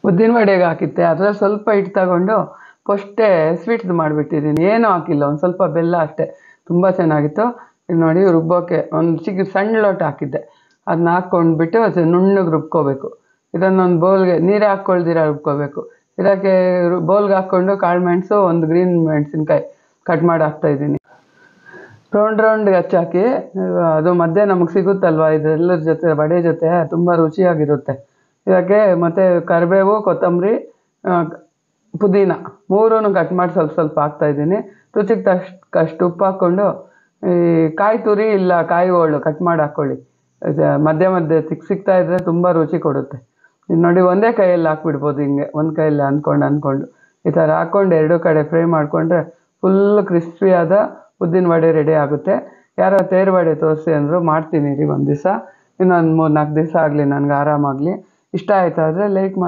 ಉದ್ದಿನ ವಡೆಗೆ ಹಾಕಿದ್ದೆ. ಅದರಲ್ಲಿ ಸ್ವಲ್ಪ ಹಿಟ್ಟು ತಗೊಂಡು ಫಸ್ಟೇ ಸ್ವೀಟ್ದು ಮಾಡಿಬಿಟ್ಟಿದ್ದೀನಿ, ಏನೂ ಹಾಕಿಲ್ಲ, ಒಂದು ಸ್ವಲ್ಪ ಬೆಲ್ಲ ಅಷ್ಟೇ. ತುಂಬ ಚೆನ್ನಾಗಿತ್ತು. ಇದು ನೋಡಿ ರುಬ್ಬೋಕ್ಕೆ ಒಂದು ಸಣ್ಣ ಲೋಟ ಹಾಕಿದ್ದೆ, ಅದನ್ನ ಹಾಕ್ಕೊಂಡ್ಬಿಟ್ಟು ನುಣ್ಣಗೆ ರುಬ್ಕೋಬೇಕು. ಇದನ್ನೊಂದು ಬೌಲ್ಗೆ ನೀರೇ ಹಾಕ್ಕೊಳ್ದಿರ ರುಬ್ಕೋಬೇಕು. ಇದಕ್ಕೆ ಬೌಲ್ಗೆ ಹಾಕ್ಕೊಂಡು ಕಾಳು ಮೆಣಸು, ಒಂದು ಗ್ರೀನ್ ಮೆಣಸಿನ್ಕಾಯಿ ಕಟ್ ಮಾಡಿ ಹಾಕ್ತಾಯಿದ್ದೀನಿ. ರೌಂಡ್ಗೆ ಹಚ್ಚಾಕಿ, ಅದು ಮಧ್ಯೆ ನಮಗೆ ಸಿಗುತ್ತಲ್ವ, ಇದೆಲ್ಲರ ಜೊತೆ ವಡೆ ಜೊತೆ ತುಂಬ ರುಚಿಯಾಗಿರುತ್ತೆ. ಇದಕ್ಕೆ ಮತ್ತು ಕರಿಬೇವು, ಕೊತ್ತಂಬರಿ, ಪುದೀನ ಮೂರೂ ಕಟ್ ಮಾಡಿ ಸ್ವಲ್ಪ ಸ್ವಲ್ಪ ಹಾಕ್ತಾಯಿದ್ದೀನಿ. ರುಚಿಗೆ ತಕ್ಕಷ್ಟು ಉಪ್ಪು ಹಾಕ್ಕೊಂಡು, ಈ ಕಾಯಿ ತುರಿ ಇಲ್ಲ ಕಾಯಿ ಹೋಳು ಕಟ್ ಮಾಡಿ ಹಾಕ್ಕೊಳ್ಳಿ. ಮಧ್ಯೆ ಸಿಗ್ತಾ ಇದ್ದರೆ ತುಂಬ ರುಚಿ ಕೊಡುತ್ತೆ. ಇದು ನೋಡಿ ಒಂದೇ ಕೈಯಲ್ಲಿ ಹಾಕ್ಬಿಡ್ಬೋದು, ಹಿಂಗೆ ಒಂದು ಕೈಯಲ್ಲಿ ಅಂದ್ಕೊಂಡು ಈ ಥರ ಹಾಕ್ಕೊಂಡು ಎರಡೂ ಕಡೆ ಫ್ರೈ ಮಾಡಿಕೊಂಡ್ರೆ ಫುಲ್ ಕ್ರಿಸ್ಪಿಯಾದ ಉದ್ದಿನ ವಡೆ ರೆಡಿ ಆಗುತ್ತೆ. ಯಾರೋ ತೇರು ವಡೆ ತೋರಿಸಿ ಅಂದರು, ಮಾಡ್ತೀನಿ ರೀ ಒಂದು ದಿವಸ, ಇನ್ನೊಂದು 3-4 ದಿವಸ ಆಗಲಿ ನನಗೆ ಆರಾಮಾಗಲಿ. ಇಷ್ಟ ಆಯಿತಾ ಆದರೆ ಲೈಕ್ ಮಾಡಿ.